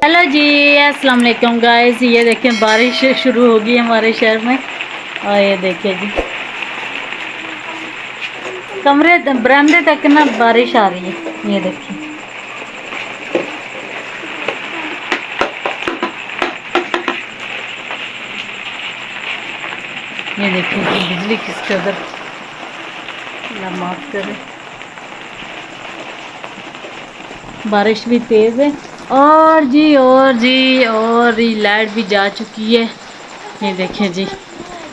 Hello जी, अस्सलाम वालेकुम guys. ये देखें बारिश शुरू हो गई हमारे शहर में। और ये देखिए जी, कमरे बरामदे तक ना बारिश आ रही है। ये देखिए, ये देखिए जी, बिजली किस कदर, अल्लाह माफ करे। बारिश भी तेज़ है और जी और ये लाइट भी जा चुकी है। ये देखें जी,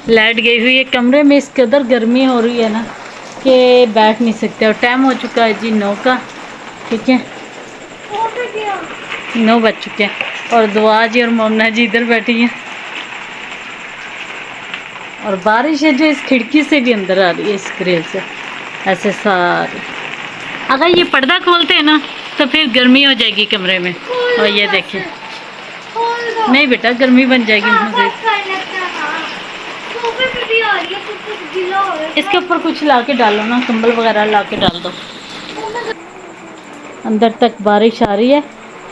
लाइट गई हुई है। कमरे में इस कदर गर्मी हो रही है ना कि बैठ नहीं सकते। और टाइम हो चुका है जी 9 का। ठीक है, 9 बज चुके हैं। और दुआ जी और मोमना जी इधर बैठी हैं। और बारिश है जो इस खिड़की से भी अंदर आ रही है, इस ग्रिल से ऐसे सारी। अगर ये पर्दा खोलते हैं ना तो फिर गर्मी हो जाएगी कमरे में। और ये देखिए, नहीं बेटा, गर्मी बन जाएगी मुझे। इसके ऊपर कुछ ला के डालो ना, कंबल वगैरह ला के डाल दो। अंदर तक बारिश आ रही है।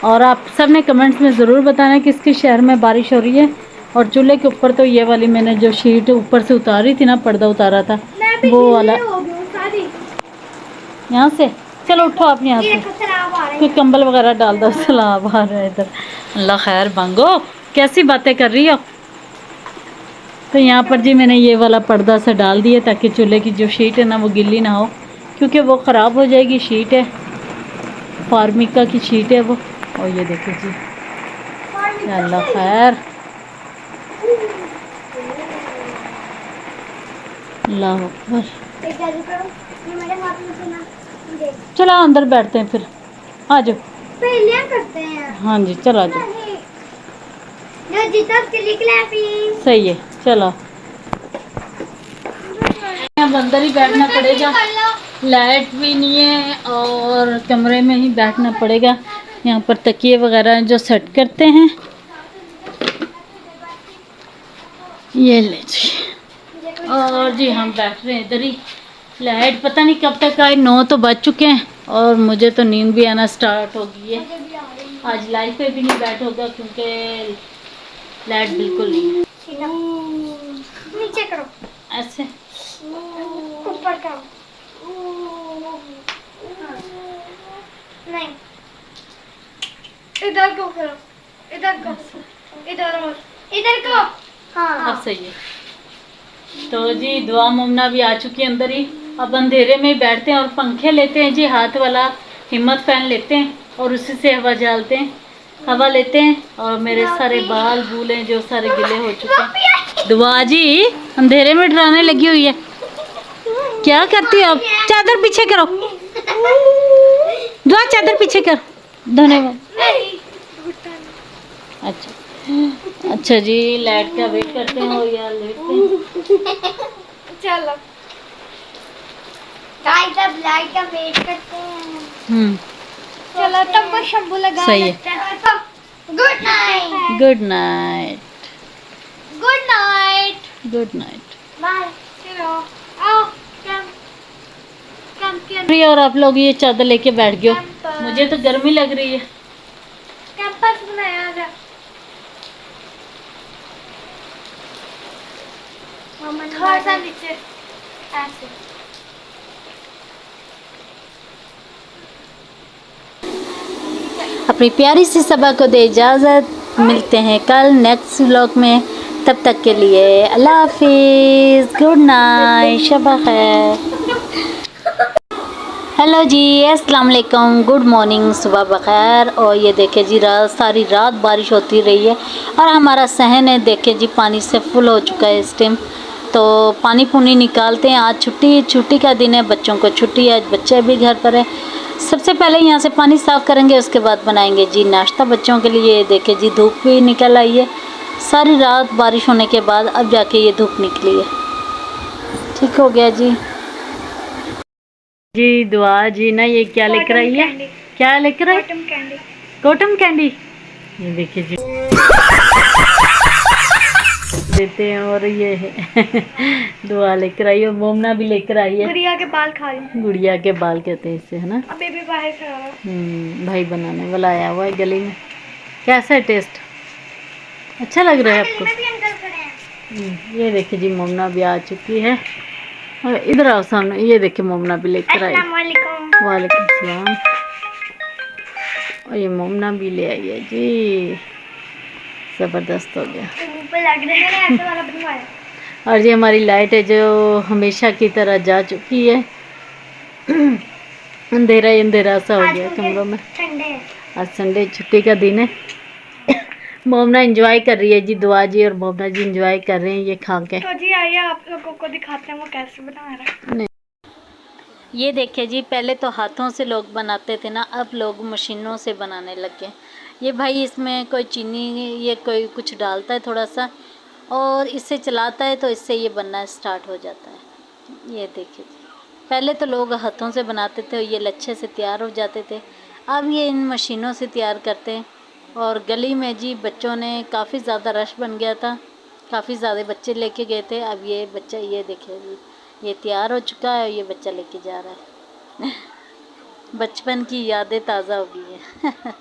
और आप सब ने कमेंट्स में ज़रूर बताना किसके शहर में बारिश हो रही है। और चूल्हे के ऊपर तो ये वाली मैंने जो शीट ऊपर से उतारी थी ना, पर्दा उतारा था वो वाला। यहाँ से चलो उठो आप यहाँ से, कोई कंबल वगैरह डाल दो। सलाब आ रहा है इधर। अल्लाह खैर भांगो, कैसी बातें कर रही हो। तो यहाँ पर जी मैंने ये वाला पर्दा सा डाल दिया ताकि चूल्हे की जो शीट है ना वो गिल्ली ना हो, क्योंकि वो ख़राब हो जाएगी। शीट है, फार्मिका की शीट है वो। और ये देखिए जी, अल्लाह खैर, अल्लाह अकबर। चलो अंदर बैठते हैं फिर, आ जाओ। करते हैं। हाँ जी, चलो आ जाओ। सही है, चलो अब अंदर ही बैठना पड़ेगा। लाइट भी नहीं है और कमरे में ही बैठना पड़ेगा। यहाँ पर तकिए वगैरह जो सेट करते हैं, ये ले जी। और जी हम बैठ रहे हैं इधर ही। लाइट पता नहीं कब तक आए, 9 तो बज चुके हैं और मुझे तो नींद भी आना स्टार्ट हो गई है। आज लाइट पे भी नहीं बैठ होगा क्योंकि लाइट बिल्कुल नहीं है। नीचे करो ऐसे, ऊपर करो। नहीं, इधर को करो, इधर को, इधर को। हाँ अब सही है। तो जी दुआ मुमना भी आ चुकी है अंदर ही। अब अंधेरे में ही बैठते हैं और पंखे लेते हैं जी, हाथ वाला हिम्मत फैन लेते हैं और उसी से हवा डालते हैं, हवा लेते हैं। और मेरे सारे बाल बूले जो सारे गिले हो चुके हैं। दुआ जी अंधेरे में डराने लगी हुई है। क्या करती हो आप? चादर पीछे करो, दुआ चादर पीछे कर। धन्यवाद। अच्छा जी, लाइट का वेट करते हैं और यार लेटते हैं। चलो गाइस, अब लाइट का वेट करते हैं। चलो तब को शंभू लगा। सही है। Good night, good night, good night, good night, bye. चलो आओ, कम। और आप लोग ये चादर लेके बैठ गए हो, मुझे तो गर्मी लग रही है। कैंपस बनाया था थोड़ा सा नीचे ऐसे। अपनी प्यारी सी सबा को दे इजाज़त। मिलते हैं कल नेक्स्ट व्लॉग में। तब तक के लिए अल्लाह हाफिज़, गुड नाइट, शबा खैर। हेलो जी, अस्सलाम वालेकुम, गुड मॉर्निंग, सुबह बखैर। और ये देखे जी, सारी रात बारिश होती रही है और हमारा सहन है देखे जी पानी से फुल हो चुका है इस टाइम। तो पानी पुनी निकालते हैं। आज छुट्टी का दिन है, बच्चों को छुट्टी है, आज बच्चे भी घर पर है। सबसे पहले यहाँ से पानी साफ़ करेंगे, उसके बाद बनाएंगे जी नाश्ता बच्चों के लिए। देखे जी धूप भी निकल आई है, सारी रात बारिश होने के बाद अब जाके ये धूप निकली है। ठीक हो गया जी। जी दुआ जी ना ये क्या लेकर आई है, क्या लेकर आई? Cotton candy, cotton candy. ये देखिए जी देते हैं। और ये दुआ लेकर आई और मोमना भी लेकर आई है। गुड़िया के बाल खा रही, गुड़िया के बाल कहते हैं इसे, है ना। अभी भी बाहर खड़ा है। भाई बनाने वाला आया हुआ है गली में। कैसा है टेस्ट? अच्छा लग रहा है आपको? में भी अंकल खड़े हैं। ये देखिए जी मोमना भी आ चुकी है। और इधर आओ सामने, ये देखिए मोमना भी लेकर आई। अस्सलाम वालेकुम। वालेकुम सलाम। और ये मोमना भी ले आई है जी, ज़बरदस्त हो गया। मुंह पे लग रहा है, मैंने ऐसे वाला बनवाया। और ये हमारी लाइट है जो हमेशा की तरह जा चुकी है। अंधेरा ही अंधेरा सा हो आज गया क्योंकि कमरों में। संडे है। आज संडे छुट्टी का दिन है। मोमना एंजॉय कर रही है जी, दुआ जी और मोमना जी एंजॉय कर रहे हैं ये खा के। तो जी आइए आप लोगों को दिखाते हैं वो कैसे बना रहा है। ये देखिए जी, पहले तो हाथों से लोग बनाते थे ना, अब लोग मशीनों से बनाने लग गए। ये भाई इसमें कोई चीनी, ये कोई कुछ डालता है थोड़ा सा और इससे चलाता है तो इससे ये बनना स्टार्ट हो जाता है। ये देखिए जी, पहले तो लोग हाथों से बनाते थे और ये लच्छे से तैयार हो जाते थे, अब ये इन मशीनों से तैयार करते हैं। और गली में जी बच्चों ने काफ़ी ज़्यादा रश बन गया था, काफ़ी ज़्यादा बच्चे लेके गए थे। अब ये बच्चा, ये देखिए जी, ये तैयार हो चुका है और ये बच्चा लेके जा रहा है। बचपन की यादें ताज़ा हो गई हैं।